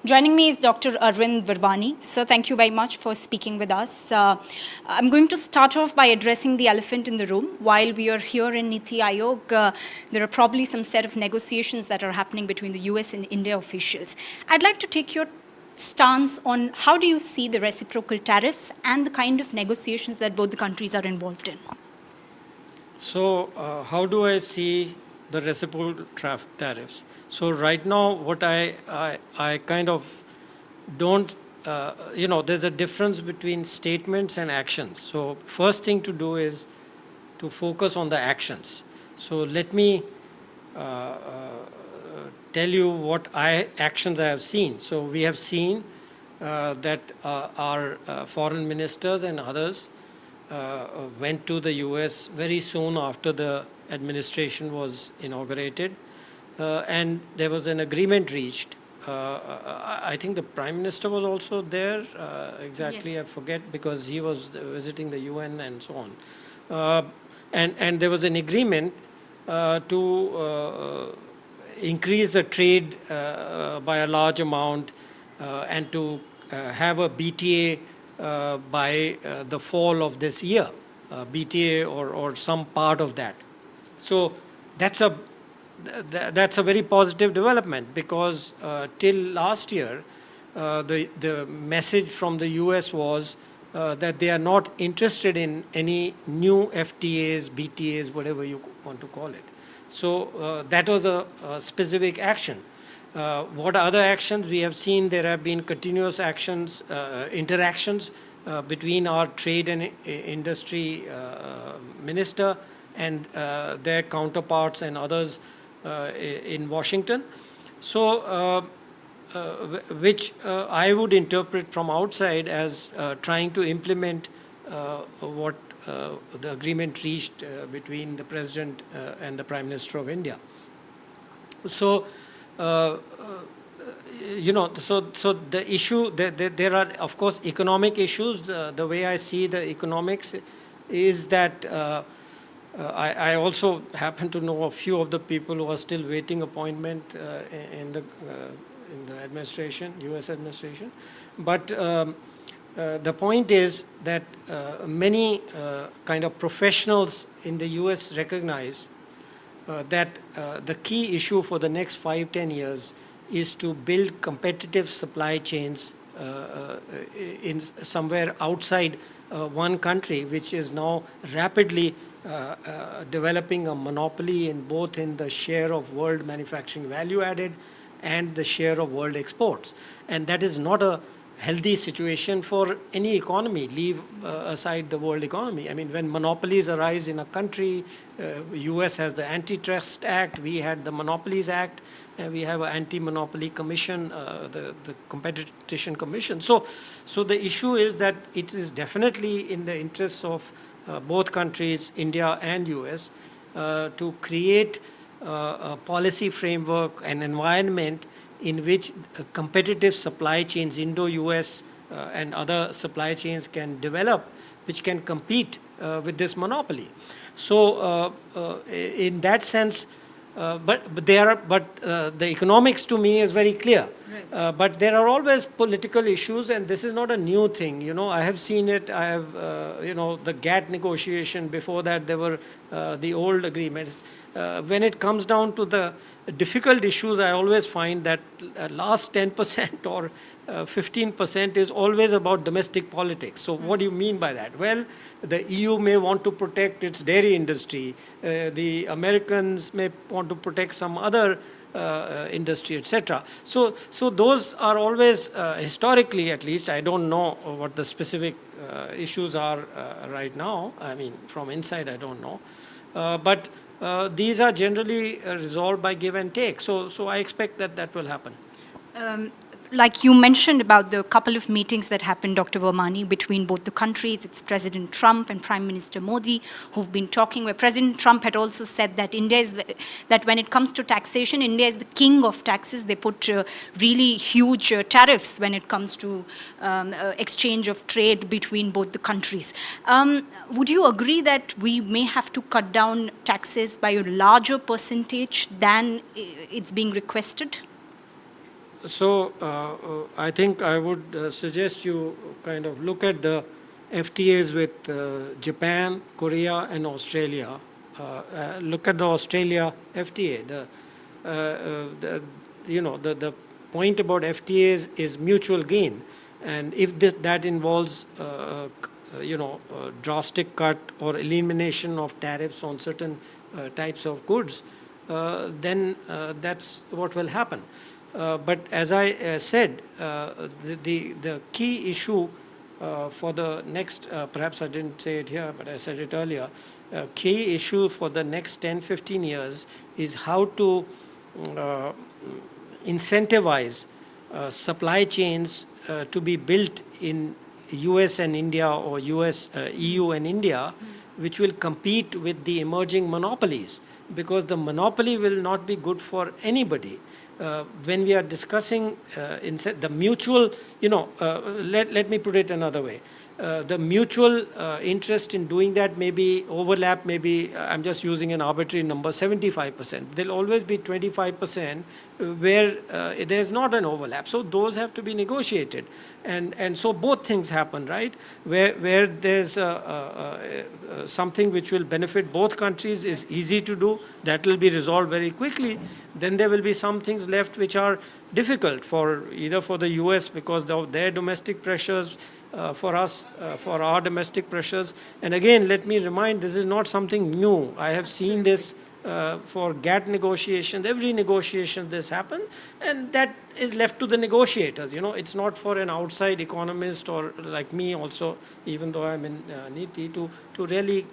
Joining me is Dr. Arvind Virmani. Sir, thank you very much for speaking with us. I'm going to start off by addressing the elephant in the room. While we are here in Niti Aayog, there are probably some set of negotiations that are happening between the US and India officials. I'd like to take your stance on how do you see the reciprocal tariffs and the kind of negotiations that both the countries are involved in? So how do I see the reciprocal tariffs? So right now, what I kind of don't, there's a difference between statements and actions. So first thing to do is to focus on the actions. So let me tell you what actions I have seen. So we have seen that our foreign ministers and others went to the US very soon after the administration was inaugurated, and there was an agreement reached. I think the Prime Minister was also there, exactly, yes. I forget, because he was visiting the UN and so on. And there was an agreement to increase the trade by a large amount and to have a BTA by the fall of this year, BTA or some part of that. So that's a very positive development, because till last year, the message from the US was that they are not interested in any new FTAs, BTAs, whatever you want to call it. So that was a specific action. What other actions we have seen? There have been continuous actions, interactions between our trade and industry minister and their counterparts and others in Washington. So which I would interpret from outside as trying to implement what the agreement reached between the President and the Prime Minister of India. So so the issue, there are of course economic issues. The way I see the economics is that I also happen to know a few of the people who are still waiting appointment in the administration, US administration. But the point is that many kind of professionals in the US recognize that the key issue for the next 5-10 years is to build competitive supply chains in somewhere outside one country, which is now rapidly developing a monopoly in both in the share of world manufacturing value added and the share of world exports. And that is not a healthy situation for any economy, leave aside the world economy. I mean, when monopolies arise in a country, US has the Antitrust Act, we had the Monopolies Act, and we have an Anti-Monopoly Commission, the Competition Commission. So the issue is that it is definitely in the interests of both countries, India and US, to create a policy framework, an environment in which competitive supply chains, Indo-US and other supply chains can develop, which can compete with this monopoly. So in that sense, but the economics to me is very clear. Right. But there are always political issues, and this is not a new thing. You know, I have seen it. I have, the GATT negotiation. Before that, there were the old agreements. When it comes down to the difficult issues, I always find that last 10% or 15% is always about domestic politics. So what do you mean by that? Well, the EU may want to protect its dairy industry. The Americans may want to protect some other industry, etc. So those are always, historically at least, I don't know what the specific issues are right now. I mean, from inside, I don't know. But these are generally resolved by give and take. So I expect that will happen. Like you mentioned about the couple of meetings that happened, Dr. Virmani, between both the countries. It's President Trump and Prime Minister Modi who've been talking, where President Trump had also said that that when it comes to taxation, India is the king of taxes. They put really huge tariffs when it comes to exchange of trade between both the countries. Would you agree that we may have to cut down taxes by a larger percentage than it's being requested? I think I would suggest you kind of look at the FTAs with Japan, Korea, and Australia. Look at the Australia FTA. The point about FTAs is mutual gain, and if that involves drastic cut or elimination of tariffs on certain types of goods, then that's what will happen. But as I said, the key issue for the next, perhaps I didn't say it here, but I said it earlier, key issue for the next 10, 15 years is how to incentivize supply chains to be built in US and India, or US, EU and India, which will compete with the emerging monopolies, because the monopoly will not be good for anybody. When we are discussing the mutual, let me put it another way. The mutual interest in doing that may be overlap, maybe, I'm just using an arbitrary number, 75%. There'll always be 25% where there's not an overlap. So those have to be negotiated. And so both things happen, right? Where there's something which will benefit both countries is easy to do, that will be resolved very quickly. Then there will be some things left which are difficult either for the US because of their domestic pressures, for us, for our domestic pressures. And again, let me remind, this is not something new. I have seen this for GATT negotiations. Every negotiation this happens, and that is left to the negotiators. It's not for an outside economist or like me also, even though I'm in Niti, to really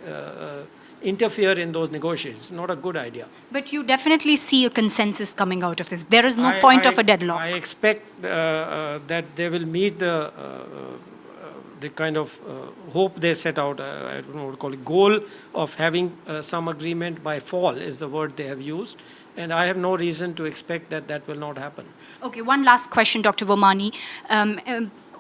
interfere in those negotiations. It's not a good idea. But you definitely see a consensus coming out of this. There is no point of a deadlock. I expect that they will meet the kind of hope they set out, I don't know what to call it, goal of having some agreement by fall is the word they have used. And I have no reason to expect that will not happen. Okay, one last question, Dr. Virmani.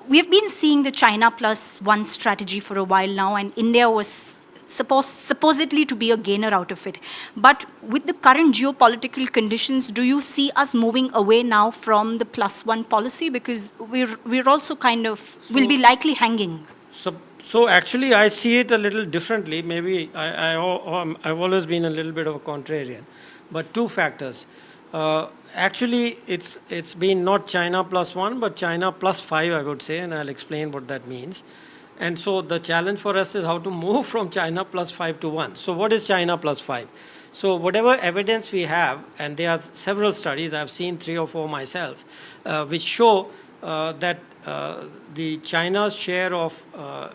We have been seeing the China plus one strategy for a while now, and India was supposedly to be a gainer out of it. But with the current geopolitical conditions, do you see us moving away now from the plus one policy? Because we're also kind of, will be likely hanging. So actually I see it a little differently. Maybe I've always been a little bit of a contrarian. But two factors. Actually, it's been not China plus one, but China plus 5, I would say, and I'll explain what that means. And so the challenge for us is how to move from China plus 5 to 1. So what is China plus 5? So whatever evidence we have, and there are several studies, I've seen 3 or 4 myself, which show that the China's share of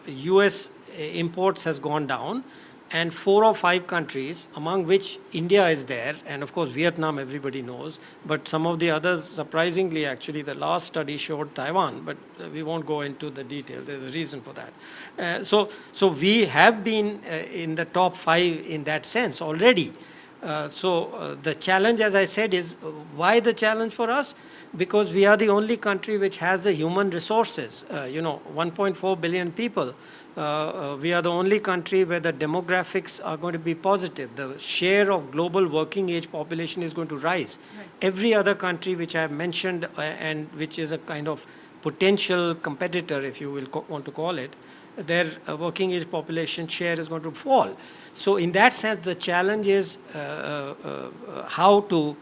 US imports has gone down, and 4 or 5 countries, among which India is there, and of course Vietnam everybody knows, but some of the others, surprisingly, actually the last study showed Taiwan, but we won't go into the details. There's a reason for that. So we have been in the top 5 in that sense already. The challenge, as I said, is why the challenge for us? Because we are the only country which has the human resources, 1.4 billion people. We are the only country where the demographics are going to be positive. The share of global working age population is going to rise. Right. Every other country which I have mentioned and which is a kind of potential competitor, if you will want to call it, their working age population share is going to fall. So in that sense, the challenge is how to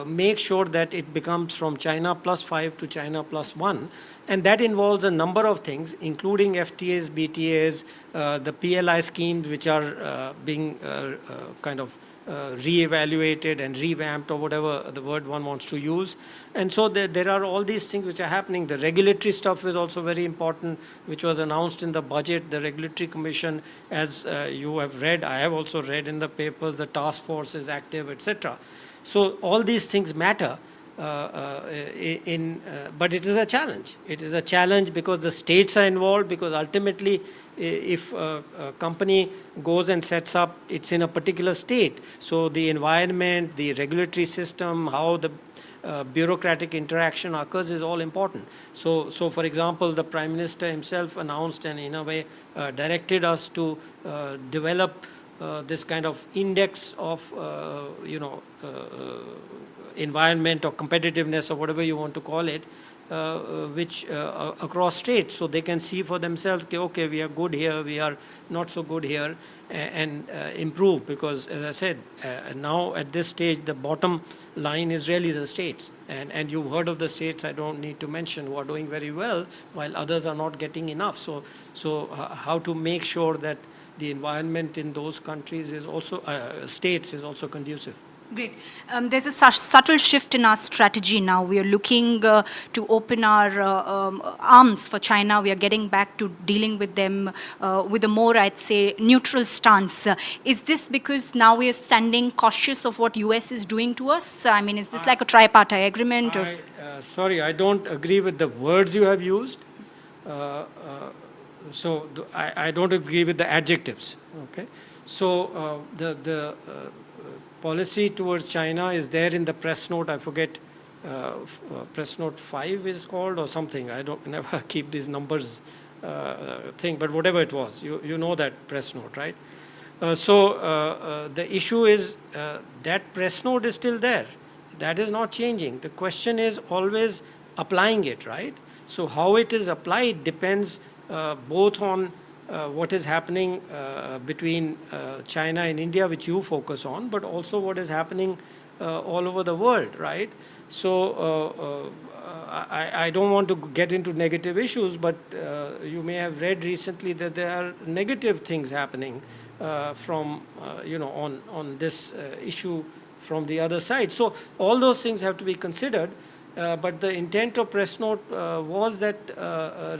make sure that it becomes from China plus 5 to China plus 1. And that involves a number of things, including FTAs, BTAs, the PLI schemes, which are being kind of re-evaluated and revamped, or whatever the word one wants to use. And so there are all these things which are happening. The regulatory stuff is also very important, which was announced in the budget. The Regulatory Commission, as you have read, I have also read in the papers, the task force is active, etc. So all these things matter. But it is a challenge. It is a challenge because the states are involved, because ultimately if a company goes and sets up, it's in a particular state. So the environment, the regulatory system, how the bureaucratic interaction occurs is all important. So for example, the Prime Minister himself announced and in a way directed us to develop this kind of index of environment or competitiveness or whatever you want to call it, across states, so they can see for themselves, okay, we are good here, we are not so good here, and improve. Because, as I said, now at this stage, the bottom line is really the states. And you've heard of the states, I don't need to mention, who are doing very well, while others are not getting enough. So how to make sure that the environment in those countries is also, states is also conducive. Great. There's a subtle shift in our strategy now. We are looking to open our arms for China. We are getting back to dealing with them with a more, I'd say, neutral stance. Is this because now we are standing cautious of what US is doing to us? I mean, is this like a tripartite agreement? Sorry, I don't agree with the words you have used. So I don't agree with the adjectives. Okay. So the policy towards China is there in the press note. I forget, press note 5 is called or something. I don't never keep these numbers thing, but whatever it was, you know that press note, right? So the issue is that press note is still there. That is not changing. The question is always applying it, right? So how it is applied depends both on what is happening between China and India, which you focus on, but also what is happening all over the world, right? So I don't want to get into negative issues, but you may have read recently that there are negative things happening from, on this issue from the other side. So all those things have to be considered, but the intent of press note was that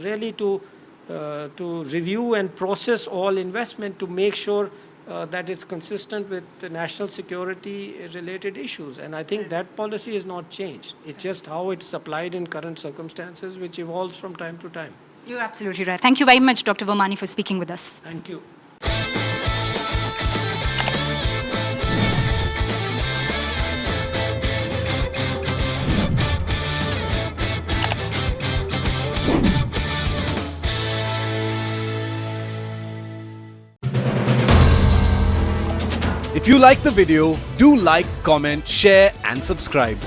really to review and process all investment to make sure that it's consistent with the national security related issues. And I think that policy has not changed. It's just how it's applied in current circumstances, which evolves from time to time. You're absolutely right. Thank you very much, Dr. Virmani, for speaking with us. Thank you. If you like the video, do like, comment, share and subscribe.